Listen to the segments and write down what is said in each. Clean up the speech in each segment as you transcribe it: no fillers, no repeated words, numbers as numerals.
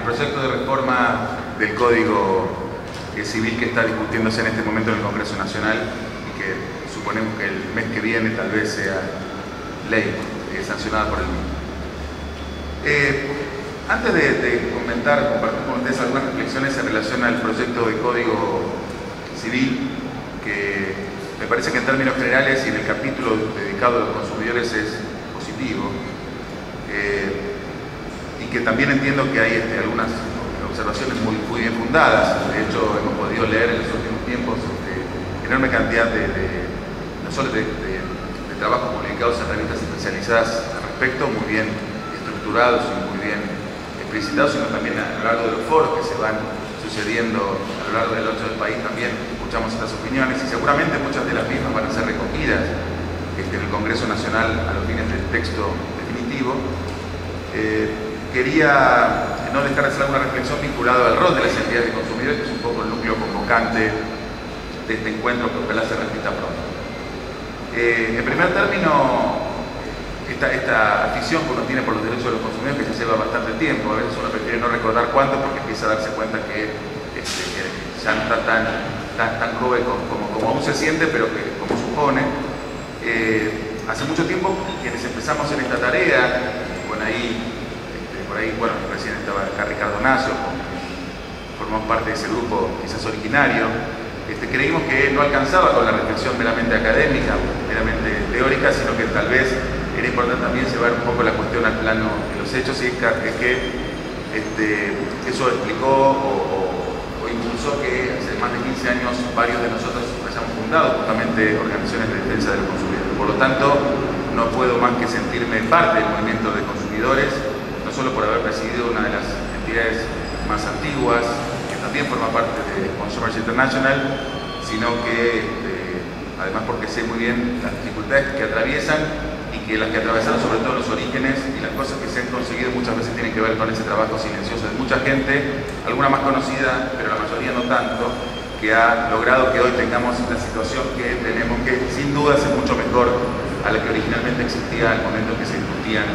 proyecto de reforma del Código Civil que está discutiéndose en este momento en el Congreso Nacional y que suponemos que el mes que viene tal vez sea ley sancionada por el mismo. Antes de compartir con ustedes algunas reflexiones en relación al proyecto de Código Civil, que me parece que en términos generales y en el capítulo dedicado a los consumidores es positivo, y que también entiendo que hay algunas observaciones muy bien fundadas. De hecho, hemos podido leer en los últimos tiempos enorme cantidad no solo de trabajos publicados en revistas especializadas al respecto, muy bien estructurados y muy bien explicitados, sino también a lo largo de los foros que se van sucediendo a lo largo del 8 del país también escuchamos estas opiniones y seguramente muchas de las mismas van a ser recogidas en el Congreso Nacional a los fines del texto definitivo. Quería no dejar de hacer alguna reflexión vinculada al rol de las entidades de consumidores, que es un poco el núcleo convocante de este encuentro que ojalá se repita pronto. En primer término, esta afición que uno tiene por los derechos de los consumidores que se lleva bastante tiempo, a veces uno prefiere no recordar cuánto porque empieza a darse cuenta que ya no está tan joven como aún se siente, pero que como supone. Hace mucho tiempo quienes empezamos en esta tarea, por ahí, bueno, recién estaba acá Ricardo Nacio, formamos parte de ese grupo quizás originario, creímos que no alcanzaba con la reflexión meramente académica, meramente teórica, sino que tal vez era importante también llevar un poco la cuestión al plano de los hechos, y es que eso explicó o impulsó que hace más de 15 años varios de nosotros hayamos fundado justamente organizaciones de defensa de los consumidores. Por lo tanto, no puedo más que sentirme parte del movimiento de consumidores, no solo por haber presidido una de las entidades más antiguas, que también forma parte de Consumers International, sino que además porque sé muy bien las dificultades que atraviesan y que las que atravesaron sobre todo los orígenes y las cosas que se han conseguido muchas veces tienen que ver con ese trabajo silencioso de mucha gente, alguna más conocida, pero la mayoría no tanto, que ha logrado que hoy tengamos la situación que tenemos, que sin duda es mucho mejor a la que originalmente existía al momento en que se discutían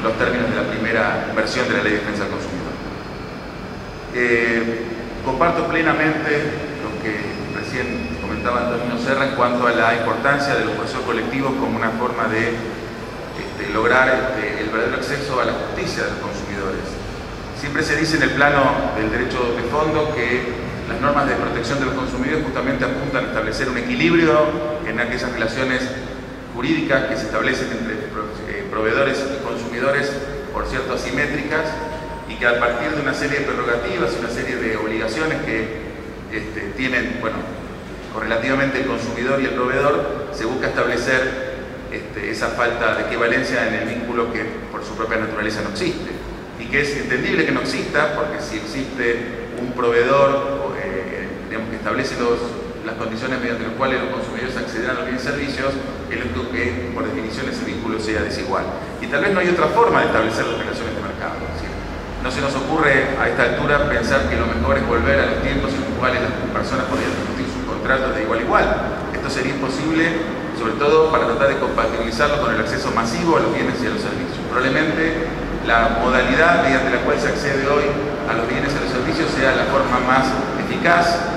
los términos de la primera versión de la Ley de Defensa del Consumidor. Comparto plenamente lo que recién comentaba Antonio Serra en cuanto a la importancia de los procesos colectivos como una forma de lograr el verdadero acceso a la justicia de los consumidores. Siempre se dice en el plano del derecho de fondo que las normas de protección de los consumidores justamente apuntan a establecer un equilibrio en aquellas relaciones jurídicas que se establecen entre proveedores y consumidores, por cierto, asimétricas, y que a partir de una serie de prerrogativas y una serie de obligaciones que tienen, bueno, correlativamente el consumidor y el proveedor, se busca establecer esa falta de equivalencia en el vínculo que por su propia naturaleza no existe. Y que es entendible que no exista, porque si existe un proveedor digamos, que establece las condiciones mediante las cuales los consumidores accederán a los bienes y servicios, es lógico que por definición ese vínculo sea desigual. Y tal vez no hay otra forma de establecer las relaciones de mercado. Es decir, no se nos ocurre a esta altura pensar que lo mejor es volver a los tiempos en los cuales las personas podían discutir sus contratos de igual a igual. Esto sería imposible, sobre todo para tratar de compatibilizarlo con el acceso masivo a los bienes y a los servicios. Probablemente la modalidad mediante la cual se accede hoy a los bienes y a los servicios sea la forma más eficaz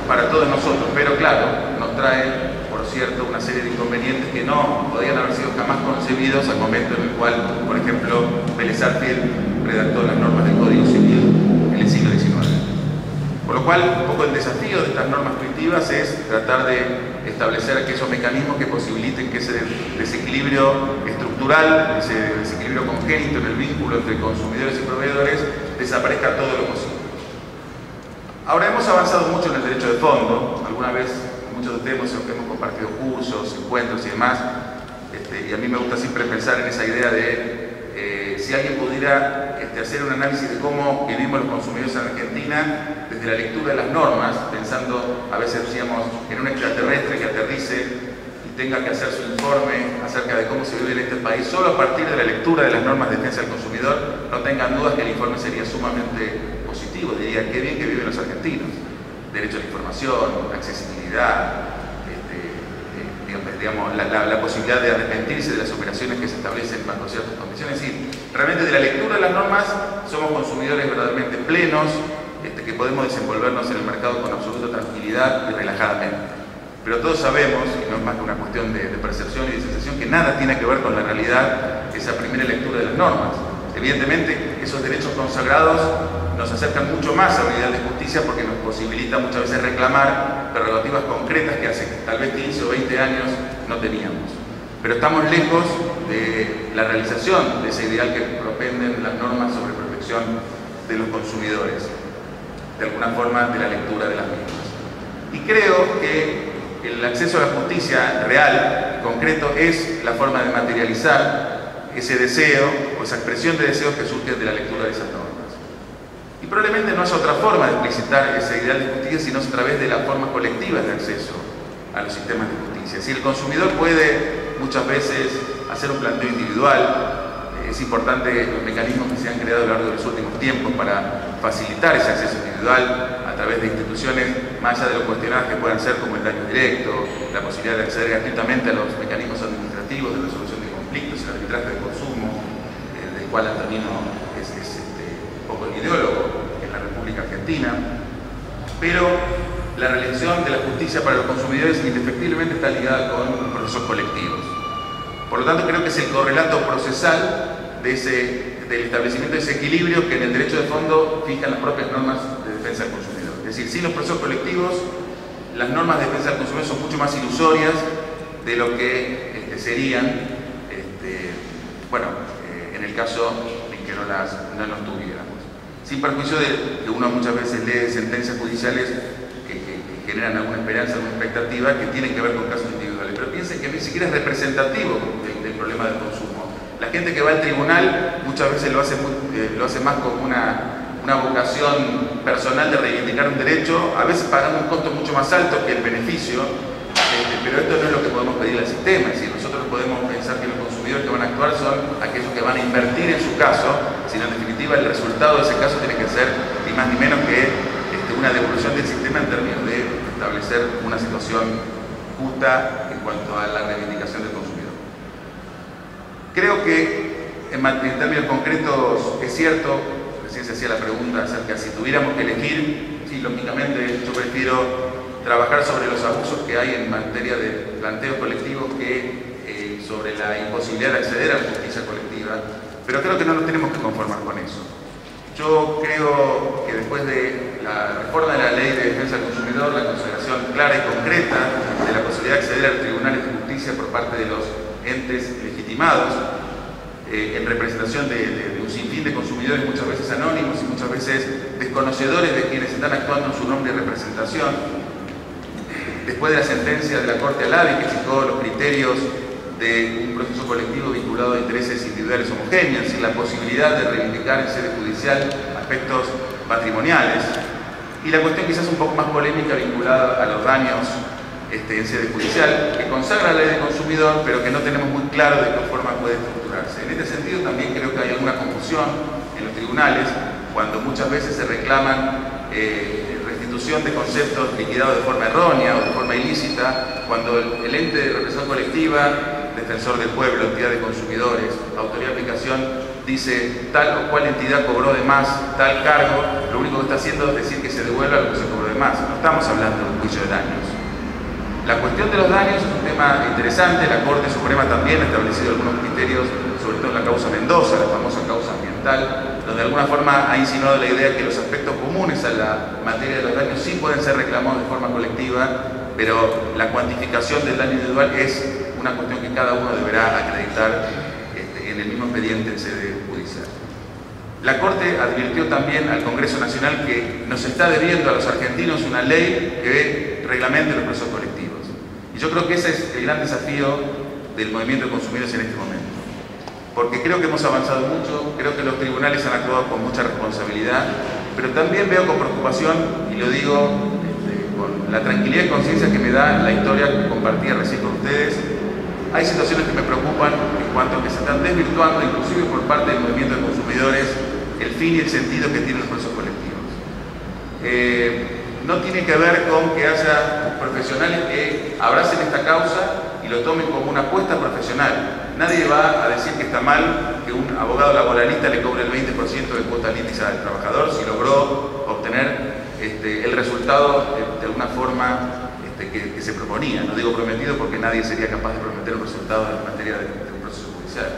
para todos nosotros, pero claro, nos trae, por cierto, una serie de inconvenientes que no podían haber sido jamás concebidos al momento en el cual, por ejemplo, Vélez Arfield redactó las normas del Código Civil en el siglo XIX. Por lo cual, un poco el desafío de estas normas primitivas es tratar de establecer aquellos mecanismos que posibiliten que ese desequilibrio estructural, ese desequilibrio congénito en el vínculo entre consumidores y proveedores, desaparezca todo lo posible. Ahora, hemos avanzado mucho en el derecho de fondo. Alguna vez, muchos de ustedes hemos compartido cursos, encuentros y demás, y a mí me gusta siempre pensar en esa idea de si alguien pudiera hacer un análisis de cómo vivimos los consumidores en Argentina desde la lectura de las normas, pensando, a veces decíamos, en un extraterrestre que aterrice y tenga que hacer su informe acerca de cómo se vive en este país, solo a partir de la lectura de las normas de defensa del consumidor, no tengan dudas que el informe sería sumamente positivo, diría, qué bien que viven los argentinos. Derecho a la información, accesibilidad, digamos, la posibilidad de arrepentirse de las operaciones que se establecen bajo ciertas condiciones. Es decir, realmente de la lectura de las normas somos consumidores verdaderamente plenos, que podemos desenvolvernos en el mercado con absoluta tranquilidad y relajadamente. Pero todos sabemos, y no es más que una cuestión de percepción y de sensación, que nada tiene que ver con la realidad esa primera lectura de las normas. Evidentemente, esos derechos consagrados nos acercan mucho más a la unidad de justicia porque nos posibilita muchas veces reclamar prerrogativas concretas que hace tal vez 15 o 20 años no teníamos. Pero estamos lejos de la realización de ese ideal que propenden las normas sobre protección de los consumidores, de alguna forma de la lectura de las mismas. Y creo que el acceso a la justicia real, concreto, es la forma de materializar ese deseo o esa expresión de deseos que surge de la lectura de esas normas. Y probablemente no haya otra forma de explicitar ese ideal de justicia sino a través de las formas colectivas de acceso a los sistemas de justicia. Si el consumidor puede muchas veces hacer un planteo individual, es importante los mecanismos que se han creado a lo largo de los últimos tiempos para facilitar ese acceso individual a través de instituciones más allá de lo cuestionadas que puedan ser, como el daño directo, la posibilidad de acceder gratuitamente a los mecanismos administrativos de resolución de conflictos, el arbitraje de consumo, del cual Antonino es un poco el ideólogo en la República Argentina. Pero la realización de la justicia para los consumidores indefectiblemente está ligada con procesos colectivos. Por lo tanto, creo que es el correlato procesal del establecimiento de ese equilibrio que en el derecho de fondo fijan las propias normas de defensa del consumidor. Es decir, sin los procesos colectivos, las normas de defensa del consumidor son mucho más ilusorias de lo que serían, en el caso en que no los tuviéramos. Sin perjuicio de que uno muchas veces lee sentencias judiciales que generan alguna esperanza, alguna expectativa que tienen que ver con casos individuales. Pero piensen que ni siquiera es representativo del problema del consumo. La gente que va al tribunal muchas veces lo hace más como una vocación personal de reivindicar un derecho, a veces pagando un costo mucho más alto que el beneficio, pero esto no es lo que podemos pedir al sistema. Es decir, nosotros podemos pensar que los consumidores que van a actuar son aquellos que van a invertir en su caso, sino en definitiva el resultado de ese caso tiene que ser ni más ni menos que una devolución del sistema en términos de establecer una situación justa en cuanto a la reivindicación del consumidor. Creo que en términos concretos es cierto, recién se hacía la pregunta acerca de si tuviéramos que elegir, sí, lógicamente yo prefiero trabajar sobre los abusos que hay en materia de planteos colectivos que sobre la imposibilidad de acceder a la justicia colectiva, pero creo que no nos tenemos que conformar con eso. Yo creo que después de la reforma de la Ley de Defensa del Consumidor, la consideración clara y concreta de la posibilidad de acceder a los tribunales de justicia por parte de los entes legitimados, en representación de un sinfín de consumidores muchas veces anónimos y muchas veces desconocedores de quienes están actuando en su nombre y representación, después de la sentencia de la Corte Alavi que fijó los criterios de un proceso colectivo vinculado a intereses individuales homogéneos y la posibilidad de reivindicar en sede judicial aspectos patrimoniales, y la cuestión quizás un poco más polémica vinculada a los daños en sede judicial, que consagra la ley del consumidor, pero que no tenemos muy claro de qué forma puede estructurarse. En este sentido también creo que hay alguna confusión en los tribunales cuando muchas veces se reclaman restitución de conceptos liquidados de forma errónea o de forma ilícita, cuando el ente de representación colectiva, defensor del pueblo, entidad de consumidores, autoridad de aplicación, dice tal o cual entidad cobró de más tal cargo, lo único que está haciendo es decir que se devuelva lo que se cobró de más. No estamos hablando de un juicio de daños. La cuestión de los daños es un tema interesante. La Corte Suprema también ha establecido algunos criterios, sobre todo en la causa Mendoza, la famosa causa ambiental, donde de alguna forma ha insinuado la idea que los aspectos comunes a la materia de los daños sí pueden ser reclamados de forma colectiva, pero la cuantificación del daño individual es una cuestión que cada uno deberá acreditar en el mismo expediente en sede judicial. La Corte advirtió también al Congreso Nacional que nos está debiendo a los argentinos una ley que reglamente los procesos colectivos. Y yo creo que ese es el gran desafío del movimiento de consumidores en este momento. Porque creo que hemos avanzado mucho, creo que los tribunales han actuado con mucha responsabilidad, pero también veo con preocupación, y lo digo con la tranquilidad y conciencia que me da la historia que compartía recién con ustedes. Hay situaciones que me preocupan en cuanto a que se están desvirtuando, inclusive por parte del movimiento de consumidores, el fin y el sentido que tienen los procesos colectivos. No tiene que ver con que haya profesionales que abracen esta causa y lo tomen como una apuesta profesional. nadie va a decir que está mal que un abogado laboralista le cobre el 20% de cuota lítica al trabajador si logró obtener el resultado de alguna forma que se proponía. No digo prometido porque nadie sería capaz de prometer un resultado en materia de un proceso judicial.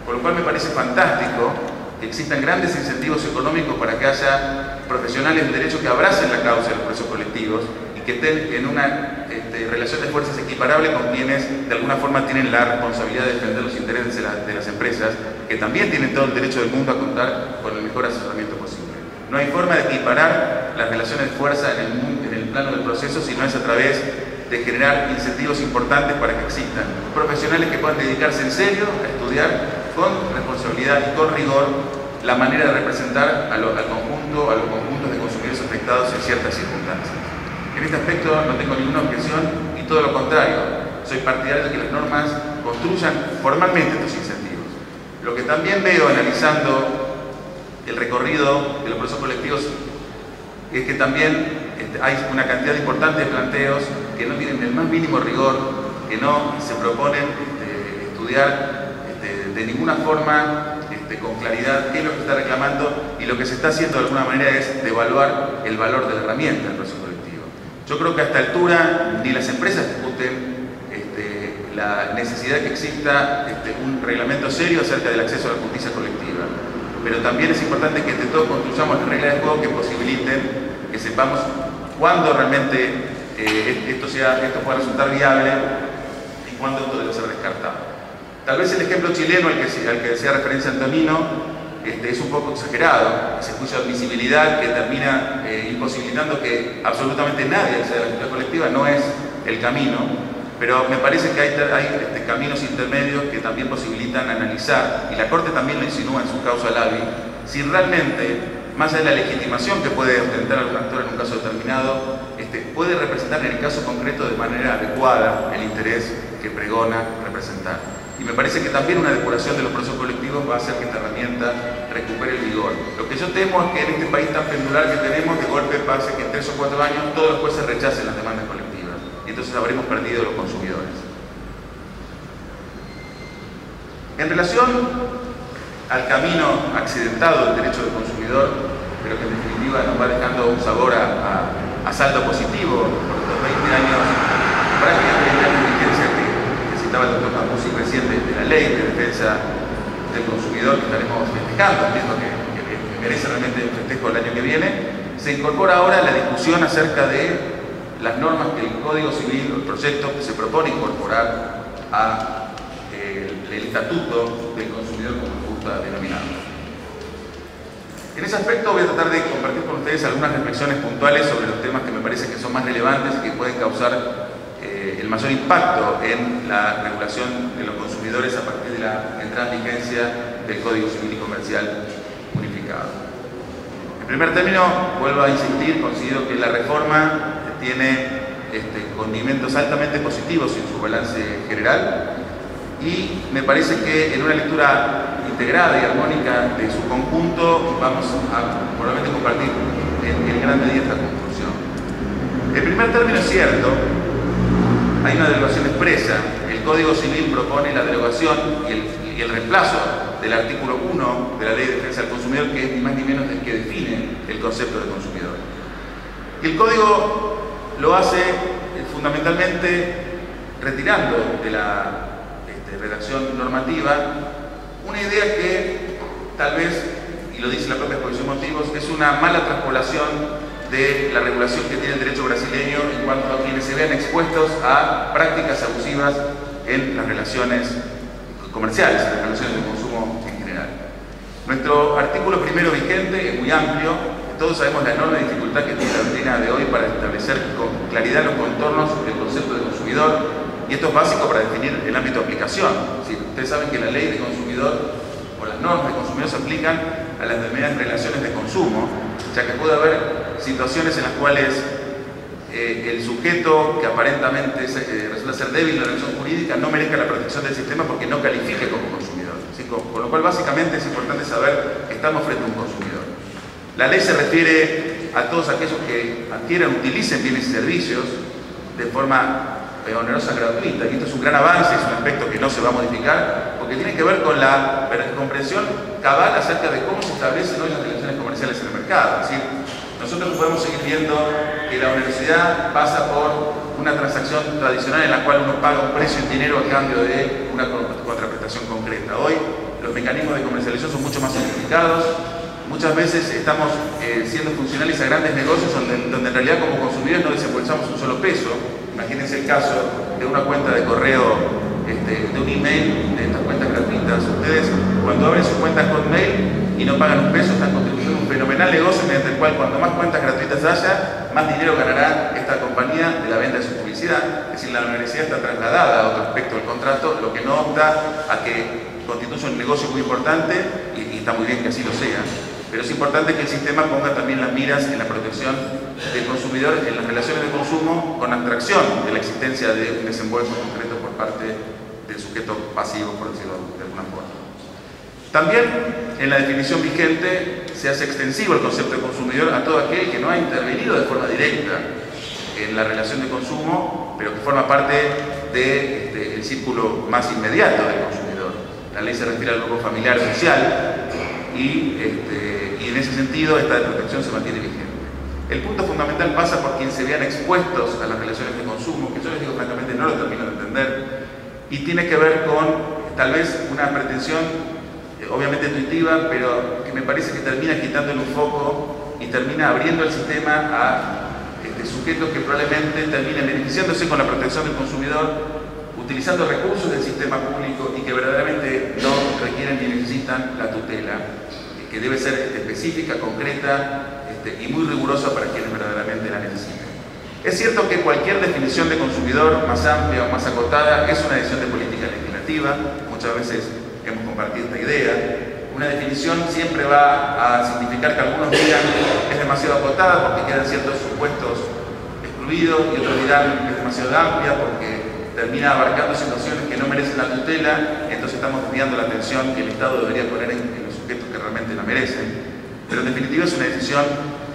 Por lo cual me parece fantástico que existan grandes incentivos económicos para que haya profesionales del derecho que abracen la causa de los procesos colectivos y que estén en una relación de fuerzas equiparable con quienes de alguna forma tienen la responsabilidad de defender los intereses de las empresas, que también tienen todo el derecho del mundo a contar con el mejor asesoramiento posible. No hay forma de equiparar las relaciones de fuerza en el plano del proceso si no es a través de generar incentivos importantes para que existan profesionales que puedan dedicarse en serio a estudiar con responsabilidad y con rigor la manera de representar a los conjuntos de consumidores afectados en ciertas circunstancias. En este aspecto no tengo ninguna objeción y todo lo contrario, soy partidario de que las normas construyan formalmente estos incentivos. Lo que también veo analizando el recorrido de los procesos colectivos es que también hay una cantidad importante de planteos que no tienen el más mínimo rigor, que no se proponen estudiar de ninguna forma con claridad qué es lo que se está reclamando, y lo que se está haciendo de alguna manera es devaluar el valor de la herramienta del proceso colectivo. Yo creo que a esta altura ni las empresas discuten la necesidad de que exista un reglamento serio acerca del acceso a la justicia colectiva. Pero también es importante que entre todos construyamos las reglas de juego que posibiliten que sepamos cuándo realmente esto pueda resultar viable y cuándo esto debe ser descartado. Tal vez el ejemplo chileno al que hacía referencia Antonino es un poco exagerado, ese juicio de admisibilidad que termina imposibilitando que absolutamente nadie acceda a la justicia colectiva no es el camino, pero me parece que hay caminos intermedios que también posibilitan analizar, y la Corte también lo insinúa en su causa Lavi, si realmente, más allá de la legitimación que puede ostentar algún actor en un caso determinado, puede representar en el caso concreto de manera adecuada el interés que pregona representar. Y me parece que también una depuración de los procesos colectivos va a hacer que esta herramienta recupere el vigor. Lo que yo temo es que en este país tan pendular que tenemos, de golpe pase que en 3 o 4 años todos los jueces rechacen las demandas colectivas. Y entonces habremos perdido los consumidores. En relación al camino accidentado del derecho del consumidor, pero que en definitiva nos va dejando un sabor a saldo positivo por los 20 años, prácticamente 20 años de vigencia que citaba el doctor Camusi recién de la ley de defensa del consumidor, que estaremos festejando, entiendo que merece realmente un festejo el año que viene. Se incorpora ahora la discusión acerca de las normas que el Código Civil, o el proyecto que se propone incorporar el Estatuto del Consumidor como justa denominado. En ese aspecto voy a tratar de compartir con ustedes algunas reflexiones puntuales sobre los temas que me parece que son más relevantes y que pueden causar el mayor impacto en la regulación de los consumidores a partir de la entrada en vigencia del Código Civil y Comercial unificado. En primer término, vuelvo a insistir, considero que la reforma tiene condimentos altamente positivos en su balance general, y me parece que en una lectura integrada y armónica de su conjunto vamos a probablemente compartir en gran medida esta conclusión. En primer término, es cierto, hay una derogación expresa. El Código Civil propone la derogación y el reemplazo del artículo 1 de la Ley de Defensa del Consumidor, que es ni más ni menos el que define el concepto de consumidor. Y el Código lo hace fundamentalmente retirando de la redacción normativa una idea que tal vez, y lo dice la propia exposición de motivos, es una mala traspolación de la regulación que tiene el derecho brasileño en cuanto a quienes se vean expuestos a prácticas abusivas en las relaciones comerciales, en las relaciones de consumo en general. Nuestro artículo primero vigente es muy amplio. Todos sabemos la enorme dificultad que tiene la doctrina de hoy para establecer con claridad los contornos del concepto de consumidor, y esto es básico para definir el ámbito de aplicación. ¿Sí? Ustedes saben que la ley de consumidor o las normas de consumidor se aplican a las determinadas relaciones de consumo, ya que puede haber situaciones en las cuales el sujeto que aparentemente resulta ser débil en la relación jurídica no merezca la protección del sistema porque no califique como consumidor. ¿Sí? Con lo cual básicamente es importante saber que estamos frente a un consumidor. La ley se refiere a todos aquellos que adquieran, utilicen bienes y servicios de forma onerosa gratuita, y esto es un gran avance, es un aspecto que no se va a modificar, porque tiene que ver con la comprensión cabal acerca de cómo se establecen hoy las relaciones comerciales en el mercado. Es decir, nosotros podemos seguir viendo que la universidad pasa por una transacción tradicional en la cual uno paga un precio en dinero a cambio de una contraprestación concreta. Hoy los mecanismos de comercialización son mucho más sofisticados. Muchas veces estamos siendo funcionales a grandes negocios donde en realidad como consumidores no desembolsamos un solo peso. Imagínense el caso de una cuenta de correo, de un email, de estas cuentas gratuitas. Ustedes cuando abren sus cuentas con mail y no pagan un peso están contribuyendo a un fenomenal negocio mediante el cual cuando más cuentas gratuitas haya, más dinero ganará esta compañía de la venta de su publicidad. Es decir, la universidad está trasladada a otro aspecto del contrato, lo que no opta a que constituya un negocio muy importante y está muy bien que así lo sea. Pero es importante que el sistema ponga también las miras en la protección del consumidor en las relaciones de consumo con abstracción de la existencia de un desembolso concreto por parte del sujeto pasivo, por decirlo de alguna forma. También en la definición vigente se hace extensivo el concepto de consumidor a todo aquel que no ha intervenido de forma directa en la relación de consumo, pero que forma parte del círculo más inmediato del consumidor. La ley se refiere al grupo familiar social y en ese sentido esta protección se mantiene vigente. El punto fundamental pasa por quien se vean expuestos a las relaciones de consumo, que yo les digo francamente no lo termino de entender, y tiene que ver con tal vez una pretensión obviamente intuitiva, pero que me parece que termina quitándole un foco y termina abriendo el sistema a sujetos que probablemente terminen beneficiándose con la protección del consumidor, utilizando recursos del sistema público y que verdaderamente no requieren ni necesitan la tutela, que debe ser específica, concreta y muy rigurosa para quienes verdaderamente la necesitan. Es cierto que cualquier definición de consumidor más amplia o más acotada es una decisión de política legislativa, muchas veces hemos compartido esta idea. Una definición siempre va a significar que algunos digan es demasiado acotada porque quedan ciertos supuestos excluidos y otros dirán es demasiado amplia porque termina abarcando situaciones que no merecen la tutela, entonces estamos desviando la atención que el Estado debería poner en los sujetos que realmente la merecen. Pero en definitiva es una decisión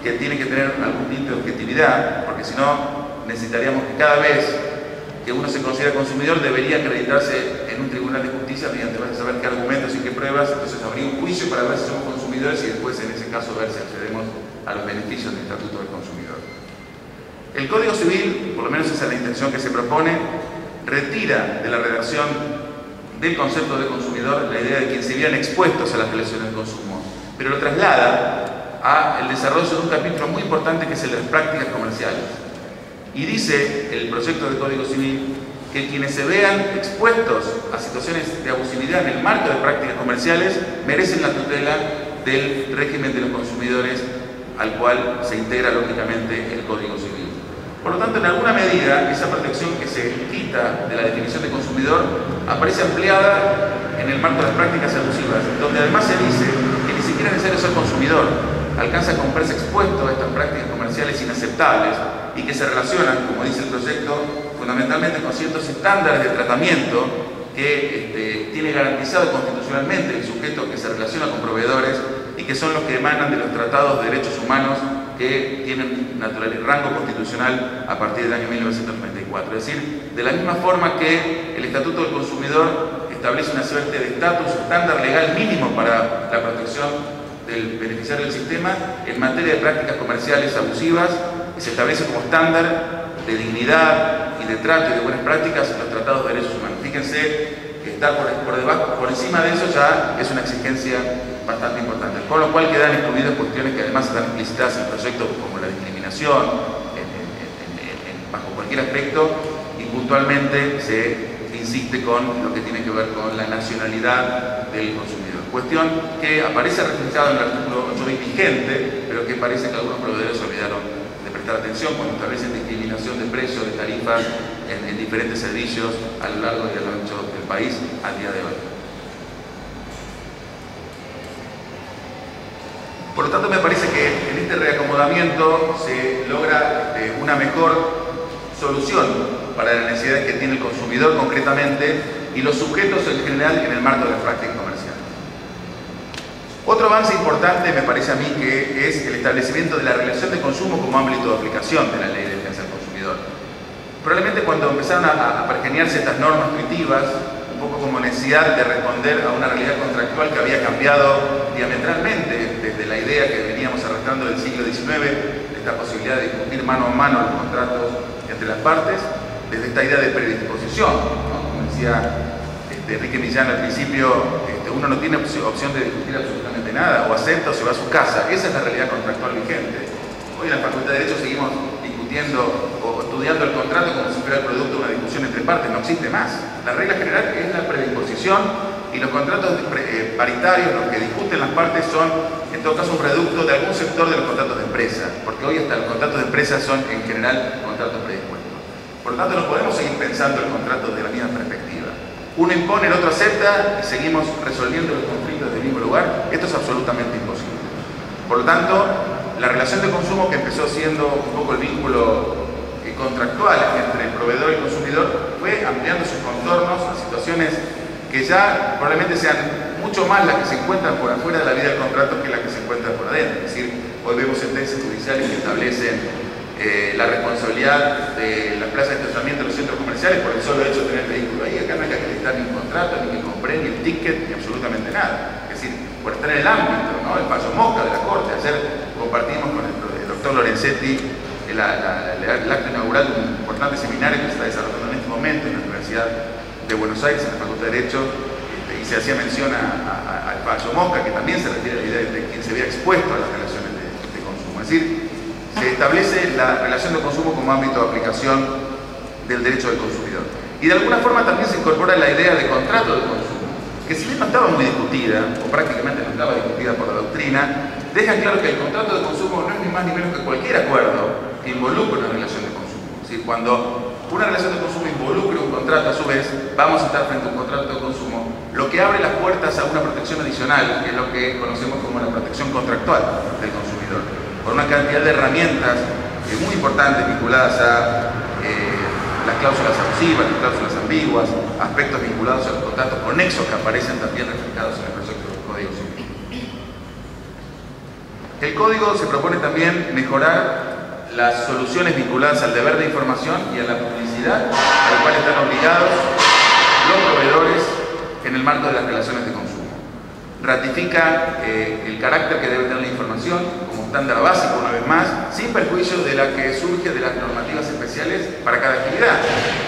que tiene que tener algún tipo de objetividad, porque si no necesitaríamos que cada vez que uno se considera consumidor debería acreditarse en un tribunal de justicia mediante saber qué argumentos y qué pruebas, entonces habría un juicio para ver si somos consumidores y después en ese caso ver si accedemos a los beneficios del Estatuto del Consumidor. El Código Civil, por lo menos esa es la intención que se propone, retira de la redacción del concepto de consumidor la idea de quien se vieran expuestos a las relaciones de consumo, pero lo traslada al desarrollo de un capítulo muy importante que es el de las prácticas comerciales. Y dice el proyecto de Código Civil que quienes se vean expuestos a situaciones de abusividad en el marco de prácticas comerciales merecen la tutela del régimen de los consumidores al cual se integra lógicamente el Código Civil. Por lo tanto, en alguna medida, esa protección que se quita de la definición de consumidor aparece ampliada en el marco de las prácticas abusivas, donde además se dice que ni siquiera es necesario ser consumidor, alcanza a comprarse expuesto a estas prácticas comerciales inaceptables y que se relacionan, como dice el proyecto, fundamentalmente con ciertos estándares de tratamiento que tiene garantizado constitucionalmente el sujeto que se relaciona con proveedores y que son los que emanan de los tratados de derechos humanos que tienen rango constitucional a partir del año 1994. Es decir, de la misma forma que el Estatuto del Consumidor establece una suerte de estatus, estándar legal mínimo para la protección del beneficiario del sistema, en materia de prácticas comerciales abusivas, se establece como estándar de dignidad y de trato y de buenas prácticas en los tratados de derechos humanos. Fíjense que estar por encima de eso ya es una exigencia bastante importante, con lo cual quedan excluidas cuestiones que además están explícitas en el proyecto como la discriminación bajo cualquier aspecto, y puntualmente se insiste con lo que tiene que ver con la nacionalidad del consumidor, cuestión que aparece reflejada en el artículo 8 vigente, pero que parece que algunos proveedores olvidaron de prestar atención cuando establecen discriminación de precios, de tarifas en diferentes servicios a lo largo y a lo ancho del país al día de hoy. Por lo tanto, me parece que en este reacomodamiento se logra una mejor solución para las necesidades que tiene el consumidor concretamente y los sujetos en general en el marco de las prácticas comerciales. Otro avance importante me parece a mí que es el establecimiento de la relación de consumo como ámbito de aplicación de la Ley de Defensa del Consumidor. Probablemente cuando empezaron a pergeñarse estas normas intuitivas, un poco poco como necesidad de responder a una realidad contractual que había cambiado diametralmente desde la idea que veníamos arrastrando del siglo XIX, de esta posibilidad de discutir mano a mano los contratos entre las partes, desde esta idea de predisposición, ¿no? Como decía Enrique Millán al principio, uno no tiene opción de discutir absolutamente nada, o acepta o se va a su casa. Esa es la realidad contractual vigente. Hoy en la Facultad de Derecho seguimos discutiendo o estudiando el contrato como si fuera el producto de una discusión entre partes. No existe más. La regla general es la predisposición, y los contratos paritarios, los que discuten las partes, son en todo caso un producto de algún sector de los contratos de empresa, porque hoy hasta los contratos de empresa son en general contratos predispuestos. Por lo tanto, no podemos seguir pensando el contrato de la misma perspectiva. Uno impone, el otro acepta y seguimos resolviendo los conflictos del mismo lugar. Esto es absolutamente imposible. Por lo tanto, la relación de consumo, que empezó siendo un poco el vínculo contractual entre el proveedor y el consumidor, fue ampliando sus contornos a situaciones que ya probablemente sean mucho más las que se encuentran por afuera de la vida del contrato que las que se encuentran por adentro. Es decir, hoy vemos sentencias judiciales que establecen la responsabilidad de las plazas de estacionamiento de los centros comerciales por el solo hecho de tener vehículo ahí. Acá no hay que acreditar ni un contrato, ni que compré, ni el ticket, ni absolutamente nada. Es decir, por estar en el ámbito, ¿no? El fallo mosca de la Corte. Ayer compartimos con el doctor Lorenzetti el acto inaugural de un importante seminario que se está desarrollando en este momento en la Universidad de Buenos Aires, en la Facultad de Derecho, y se hacía mención al fallo mosca, que también se refiere a la idea de quien se vea expuesto a las relaciones de consumo. Es decir, se establece la relación de consumo como ámbito de aplicación del derecho del consumidor. Y de alguna forma también se incorpora la idea de contrato de consumo, que si bien no estaba muy discutida, o prácticamente no estaba discutida por la doctrina, deja claro que el contrato de consumo no es ni más ni menos que cualquier acuerdo que involucre una relación de consumo. Es decir, cuando una relación de consumo involucra un contrato, a su vez, vamos a estar frente a un contrato de consumo, lo que abre las puertas a una protección adicional, que es lo que conocemos como la protección contractual del consumidor, por una cantidad de herramientas muy importantes vinculadas a las cláusulas abusivas, las cláusulas ambiguas, aspectos vinculados a los contratos conexos que aparecen también reflejados en el proyecto del Código Civil. El Código se propone también mejorar las soluciones vinculadas al deber de información y a la publicidad, a la cual están obligados los proveedores en el marco de las relaciones de consumo. Ratifica el carácter que debe tener la información como estándar básico, una vez más, sin perjuicio de la que surge de las normativas especiales para cada actividad.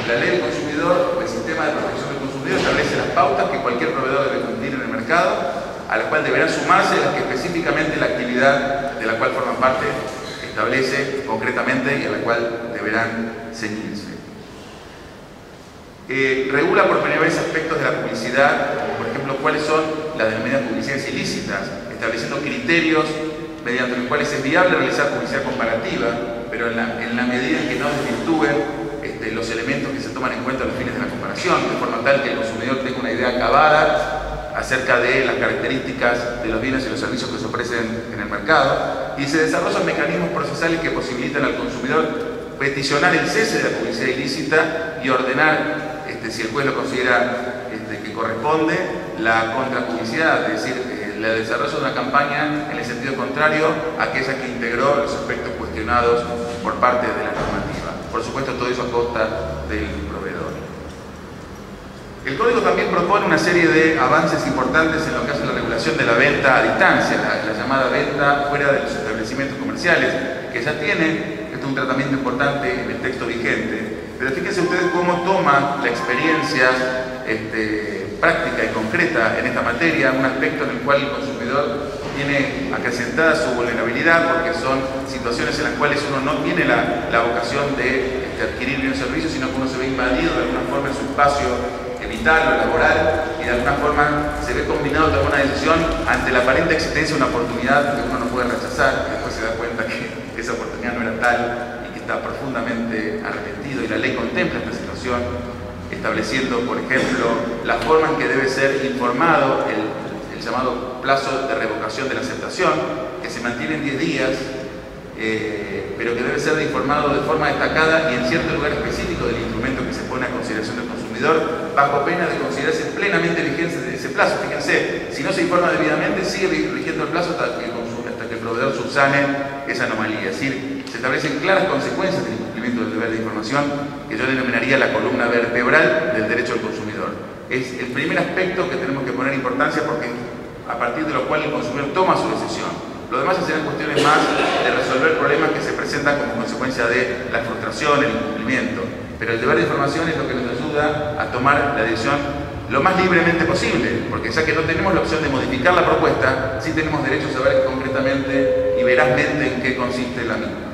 La ley del consumidor o el sistema de protección del consumidor establece las pautas que cualquier proveedor debe cumplir en el mercado, a las cuales deberán sumarse las que específicamente la actividad de la cual forman parte establece concretamente y a la cual deberán ceñirse. Regula por primera vez aspectos de la publicidad, como por ejemplo cuáles son las denominadas publicidades ilícitas, estableciendo criterios mediante los cuales es viable realizar publicidad comparativa, pero en la medida en que no desvirtúen los elementos que se toman en cuenta a los fines de la comparación, de forma tal que el consumidor tenga una idea acabada acerca de las características de los bienes y los servicios que se ofrecen en el mercado, y se desarrollan mecanismos procesales que posibilitan al consumidor peticionar el cese de la publicidad ilícita y ordenar, si el juez lo considera que corresponde, la contrapublicidad, es decir, el desarrollo de una campaña en el sentido contrario a aquella que integró los aspectos cuestionados por parte de la normativa. Por supuesto, todo eso a costa del proveedor. El Código también propone una serie de avances importantes en lo que hace la regulación de la venta a distancia, la llamada venta fuera de los establecimientos comerciales, que ya tiene un tratamiento importante en el texto vigente. Pero fíjense ustedes cómo toma la experiencia práctica y concreta en esta materia un aspecto en el cual el consumidor tiene acrecentada su vulnerabilidad, porque son situaciones en las cuales uno no tiene la vocación de adquirir bienes o servicios, sino que uno se ve invadido de alguna forma en su espacio vital o laboral, y de alguna forma se ve combinado con una decisión ante la aparente existencia de una oportunidad que uno no puede rechazar, y después se da cuenta que esa oportunidad no era tal y que está profundamente arrepentido. Y la ley contempla esta situación, estableciendo, por ejemplo, la forma en que debe ser informado el llamado plazo de revocación de la aceptación, que se mantiene en 10 días, pero que debe ser informado de forma destacada y en cierto lugar específico del instrumento que se pone a consideración del consumidor, bajo pena de considerarse plenamente vigente de ese plazo. Fíjense, si no se informa debidamente, sigue rigiendo el plazo hasta que el proveedor subsane esa anomalía. Es decir, se establecen claras consecuencias del incumplimiento del deber de información, que yo denominaría la columna vertebral del derecho al consumidor. Es el primer aspecto que tenemos que poner importancia, porque a partir de lo cual el consumidor toma su decisión. Lo demás serán cuestiones más de resolver problemas que se presentan como consecuencia de la frustración, el incumplimiento. Pero el deber de información es lo que nos ayuda a tomar la decisión lo más libremente posible, porque ya que no tenemos la opción de modificar la propuesta, sí tenemos derecho a saber concretamente y verazmente en qué consiste la misma.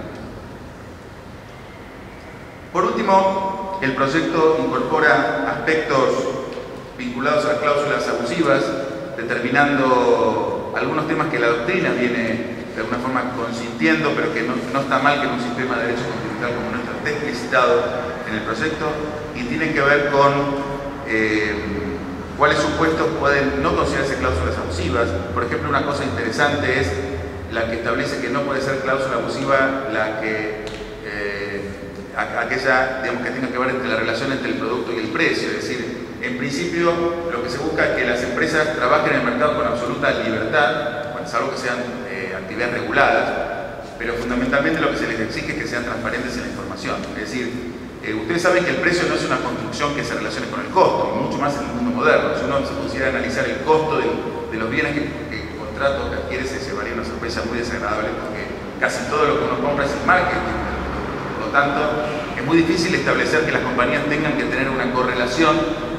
Por último, el proyecto incorpora aspectos vinculados a las cláusulas abusivas, determinando algunos temas que la doctrina viene de alguna forma consintiendo, pero que no está mal que en un sistema de derecho continental como nuestro esté explicitado en el proyecto, y tienen que ver con cuáles supuestos pueden no considerarse cláusulas abusivas. Por ejemplo, una cosa interesante es la que establece que no puede ser cláusula abusiva la que aquella, digamos, que tenga que ver entre la relación entre el producto y el precio. Es decir, en principio lo que se busca es que las empresas trabajen en el mercado con absoluta libertad, bueno, salvo que sean actividades reguladas, pero fundamentalmente lo que se les exige es que sean transparentes en la información. Es decir, ustedes saben que el precio no es una construcción que se relacione con el costo, y mucho más en el mundo moderno. Si uno se pusiera a analizar el costo de los bienes que el contrato que adquiere, se llevaría una sorpresa muy desagradable, porque casi todo lo que uno compra es el marketing. Por lo tanto, es muy difícil establecer que las compañías tengan que tener una correlación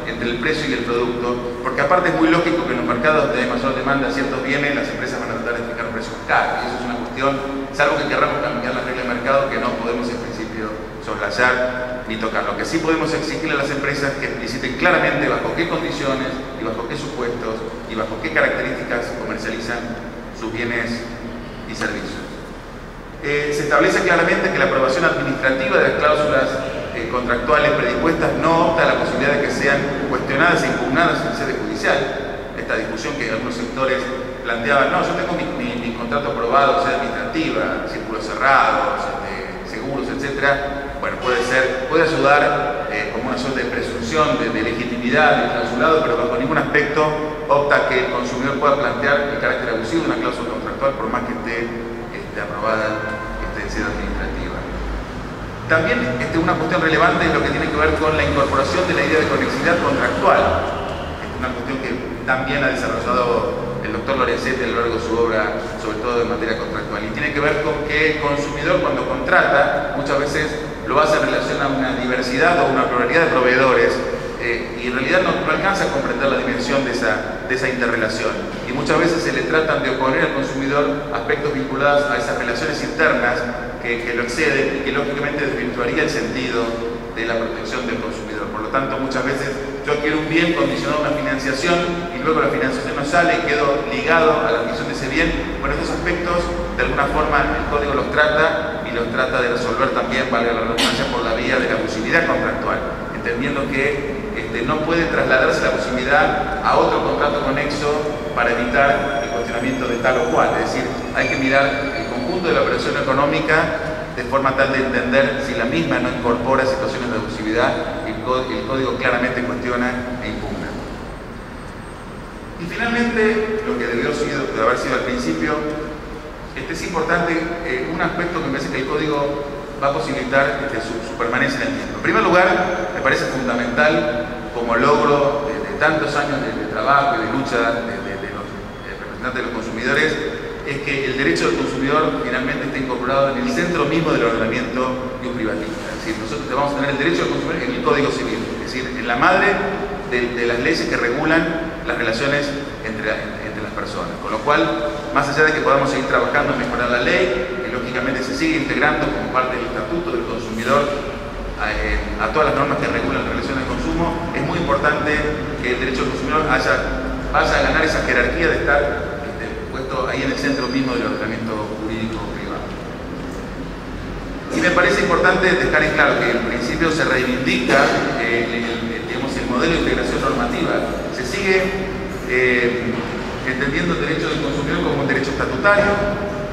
entre el precio y el producto, porque aparte es muy lógico que en los mercados donde hay mayor demanda de ciertos bienes, las empresas van a tratar de fijar precios caros, y eso es una cuestión, salvo que queramos cambiar las reglas del mercado, que no podemos en principio soslayar ni tocar. Lo que sí podemos exigirle a las empresas que expliciten claramente bajo qué condiciones y bajo qué supuestos y bajo qué características comercializan sus bienes y servicios. Se establece claramente que la aprobación administrativa de las cláusulas contractuales predispuestas no opta a la posibilidad de que sean cuestionadas e impugnadas en sede judicial. Esta discusión que algunos sectores planteaban, no, yo tengo mi contrato aprobado en sede administrativa, círculos cerrados, seguros, etcétera. Bueno, puede ayudar como una suerte de presunción de legitimidad del clausulado, pero bajo ningún aspecto opta que el consumidor pueda plantear el carácter abusivo de una cláusula contractual, por más que esté aprobada, que esté en sede administrativa. También una cuestión relevante es lo que tiene que ver con la incorporación de la idea de conexidad contractual. Es una cuestión que también ha desarrollado el doctor Lorenzetti a lo largo de su obra, sobre todo en materia contractual. Y tiene que ver con que el consumidor, cuando contrata, muchas veces lo hace en relación a una diversidad o una pluralidad de proveedores, y en realidad no alcanza a comprender la dimensión de esa interrelación. Y muchas veces se le tratan de oponer al consumidor aspectos vinculados a esas relaciones internas que lo exceden y que lógicamente desvirtuaría el sentido de la protección del consumidor. Por lo tanto, muchas veces yo adquiero un bien condicionado a una financiación y luego la financiación no sale y quedo ligado a la adquisición de ese bien. Bueno, estos aspectos de alguna forma el código los trata, y los trata de resolver también, valga la redundancia, por la vía de la abusividad contractual, entendiendo que no puede trasladarse la abusividad a otro contrato conexo para evitar el cuestionamiento de tal o cual. Es decir, hay que mirar el conjunto de la operación económica de forma tal de entender si la misma no incorpora situaciones de abusividad, y el código claramente cuestiona e impugna. Y finalmente, lo que debió de haber sido al principio, es importante, un aspecto que me parece que el código va a posibilitar su permanencia en el tiempo. En primer lugar, me parece fundamental como logro de tantos años de trabajo y de lucha de los representantes de los consumidores, es que el derecho del consumidor finalmente esté incorporado en el centro mismo del ordenamiento de un privatista. Es decir, nosotros vamos a tener el derecho del consumidor en el Código Civil, es decir, en la madre de las leyes que regulan las relaciones entre las personas. Con lo cual, más allá de que podamos seguir trabajando en mejorar la ley, que lógicamente se sigue integrando como parte del Estatuto del Consumidor a todas las normas que regulan las relaciones de consumo, es muy importante que el derecho del consumidor vaya a ganar esa jerarquía de estar puesto ahí en el centro mismo del ordenamiento jurídico privado. Y me parece importante dejar en claro que en principio se reivindica el modelo de integración normativa. Se sigue entendiendo el derecho del consumidor como un derecho estatutario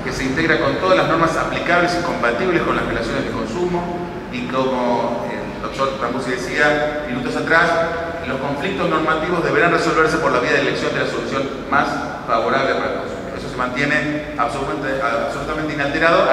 que se integra con todas las normas aplicables y compatibles con las relaciones de consumo, y como el doctor Tambusi decía minutos atrás, los conflictos normativos deberán resolverse por la vía de elección de la solución más favorable para el consumidor. Eso es mantiene absolutamente inalterado,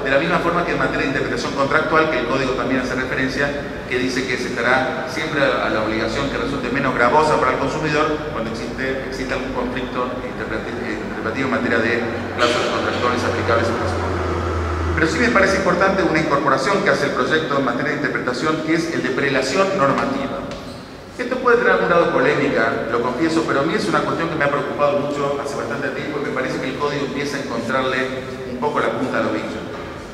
de la misma forma que en materia de interpretación contractual, que el Código también hace referencia, que dice que se estará siempre a la obligación que resulte menos gravosa para el consumidor cuando exista algún conflicto interpretativo en materia de cláusulas contractuales aplicables a los contratos. Pero sí me parece importante una incorporación que hace el proyecto en materia de interpretación, que es el de prelación normativa. Esto puede tener algún grado de polémica, lo confieso, pero a mí es una cuestión que me ha preocupado mucho hace bastante tiempo y me parece que el Código empieza a encontrarle un poco la punta al ovillo.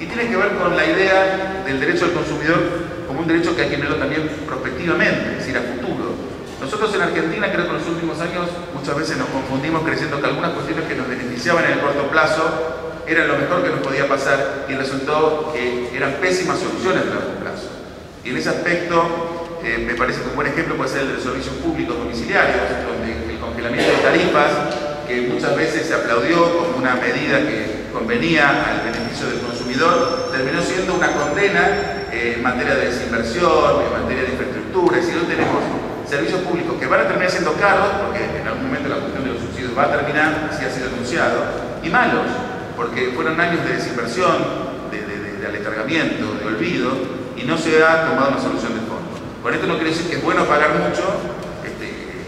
Y tiene que ver con la idea del derecho del consumidor como un derecho que hay que verlo también prospectivamente, es decir, a futuro. Nosotros en Argentina, creo que en los últimos años muchas veces nos confundimos creyendo que algunas cuestiones que nos beneficiaban en el corto plazo eran lo mejor que nos podía pasar y resultó que eran pésimas soluciones a largo plazo. Y en ese aspecto me parece que un buen ejemplo puede ser el de los servicios públicos domiciliarios, donde el congelamiento de tarifas, que muchas veces se aplaudió como una medida que convenía al beneficio del consumidor, terminó siendo una condena en materia de desinversión, en materia de infraestructura. Es decir, hoy tenemos servicios públicos que van a terminar siendo caros, porque en algún momento la cuestión de los subsidios va a terminar, así ha sido anunciado, y malos, porque fueron años de desinversión, de aletargamiento, de olvido, y no se ha tomado una solución de fondo. Con esto no quiero decir que es bueno pagar mucho,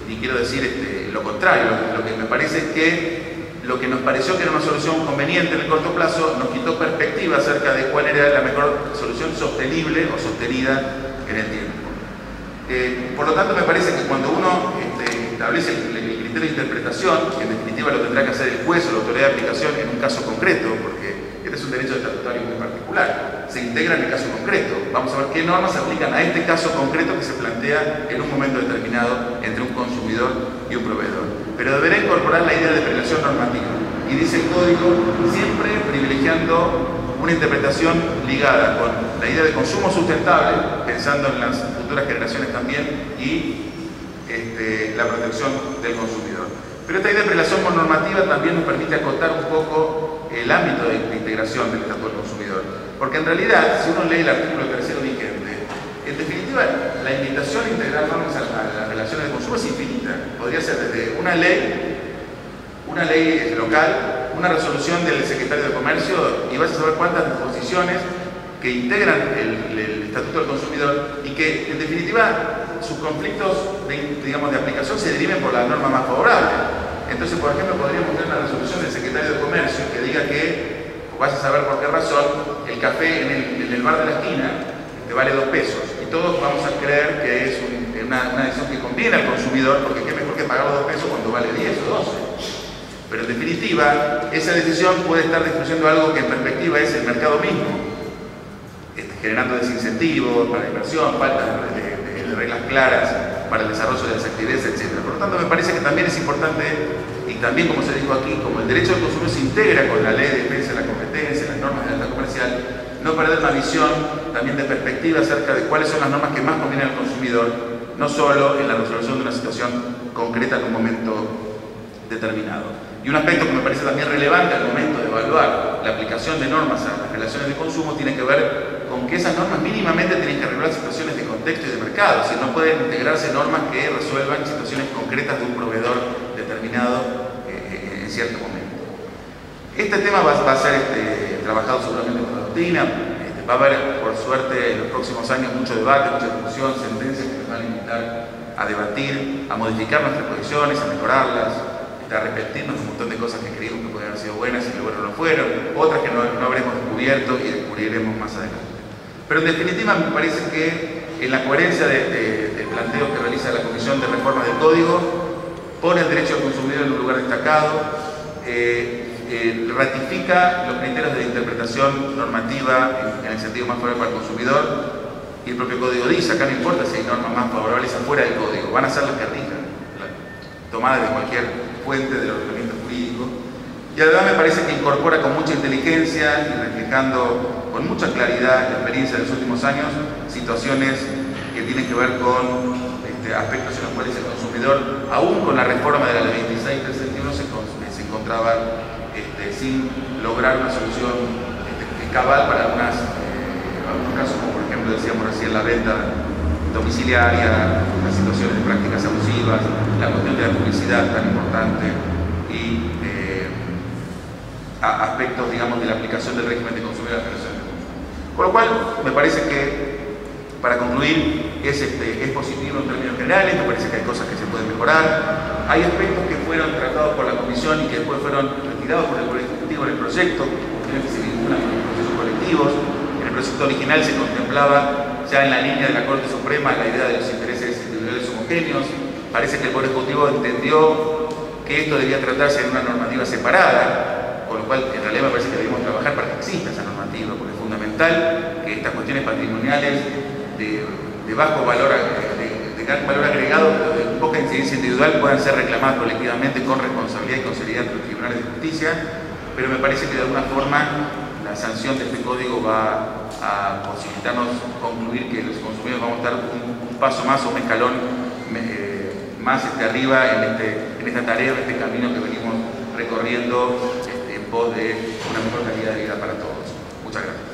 ni quiero decir lo contrario. Lo que me parece es que lo que nos pareció que era una solución conveniente en el corto plazo nos quitó perspectiva acerca de cuál era la mejor solución sostenible o sostenida en el tiempo. Por lo tanto, me parece que cuando uno establece el criterio de interpretación, que en definitiva lo tendrá que hacer el juez o la autoridad de aplicación en un caso concreto, porque este es un derecho estatutario muy particular, se integra en el caso concreto. Vamos a ver qué normas se aplican a este caso concreto que se plantea en un momento determinado entre un consumidor y un proveedor. Pero deberá incorporar la idea de prelación normativa. Y dice el Código, siempre privilegiando una interpretación ligada con la idea de consumo sustentable, pensando en las futuras generaciones también, y la protección del consumidor. Pero esta idea de prelación normativa también nos permite acotar un poco el ámbito de integración del Estatuto del Consumidor. Porque en realidad, si uno lee el artículo 3º vigente, en definitiva, la invitación a integrar normas a las relaciones de consumo es infinita. Podría ser desde una ley local, una resolución del secretario de Comercio, y vas a saber cuántas disposiciones que integran el Estatuto del Consumidor y que, en definitiva, sus conflictos de aplicación se deriven por la norma más favorable. Entonces, por ejemplo, podríamos tener una resolución del secretario de Comercio que diga que, o vas a saber por qué razón, el café en el bar de la esquina te vale 2 pesos. Y todos vamos a creer que es una decisión que conviene al consumidor, porque qué mejor que pagar los 2 pesos cuando vale 10 o 12. Pero en definitiva, esa decisión puede estar destruyendo algo que en perspectiva es el mercado mismo, generando desincentivos para la inversión, falta de reglas claras para el desarrollo de las actividades, etc. Por lo tanto, me parece que también es importante, y también como se dijo aquí, como el derecho del consumidor se integra con la ley de defensa de la competencia, las normas de alta comercial, no perder una visión también de perspectiva acerca de cuáles son las normas que más convienen al consumidor, no solo en la resolución de una situación concreta en un momento determinado. Y un aspecto que me parece también relevante al momento de evaluar la aplicación de normas a las relaciones de consumo tiene que ver con que esas normas mínimamente tienen que regular situaciones de contexto y de mercado, si no pueden integrarse normas que resuelvan situaciones concretas de un proveedor determinado en cierto momento. Este tema va a ser trabajado seguramente con la doctrina, va a haber, por suerte, en los próximos años mucho debate, mucha discusión, sentencias que nos van a invitar a debatir, a modificar nuestras posiciones, a mejorarlas, a arrepentirnos de un montón de cosas que creímos que podían haber sido buenas y que luego no fueron, otras que no habremos descubierto y descubriremos más adelante. Pero en definitiva me parece que en la coherencia del planteo que realiza la Comisión de Reforma del Código, pone el derecho al consumidor en un lugar destacado, ratifica los criterios de interpretación normativa en el sentido más favorable para el consumidor, y el propio Código dice, acá no importa si hay normas más favorables afuera del Código, van a ser las que rijan, tomadas de cualquier fuente del ordenamiento jurídico. Y además me parece que incorpora con mucha inteligencia y reflejando con mucha claridad la experiencia de los últimos años situaciones que tienen que ver con aspectos en los cuales el consumidor, aún con la reforma de la ley 26.361, se encontraba sin lograr una solución cabal para algunos casos, como por ejemplo decíamos recién la venta domiciliaria, las situaciones de prácticas abusivas, la cuestión de la publicidad tan importante y aspectos, digamos, de la aplicación del régimen de consumidor de relaciones. Con lo cual, me parece que, para concluir, es positivo en términos generales. Me parece que hay cosas que se pueden mejorar. Hay aspectos que fueron tratados por la Comisión y que después fueron retirados por el Poder Ejecutivo en el proyecto, que se vinculan con los procesos colectivos. En el proyecto original se contemplaba, ya en la línea de la Corte Suprema, la idea de los intereses individuales homogéneos. Parece que el Poder Ejecutivo entendió que esto debía tratarse de una normativa separada, con lo cual en realidad me parece que debemos trabajar para que exista esa normativa, porque es fundamental que estas cuestiones patrimoniales de bajo valor, de gran valor agregado, de poca incidencia individual, puedan ser reclamadas colectivamente con responsabilidad y con seriedad ante los tribunales de justicia. Pero me parece que de alguna forma la sanción de este código va a posibilitarnos concluir que los consumidores vamos a estar un paso más o un escalón más arriba en esta tarea, en este camino que venimos recorriendo en pos de una mejor calidad de vida para todos. Muchas gracias.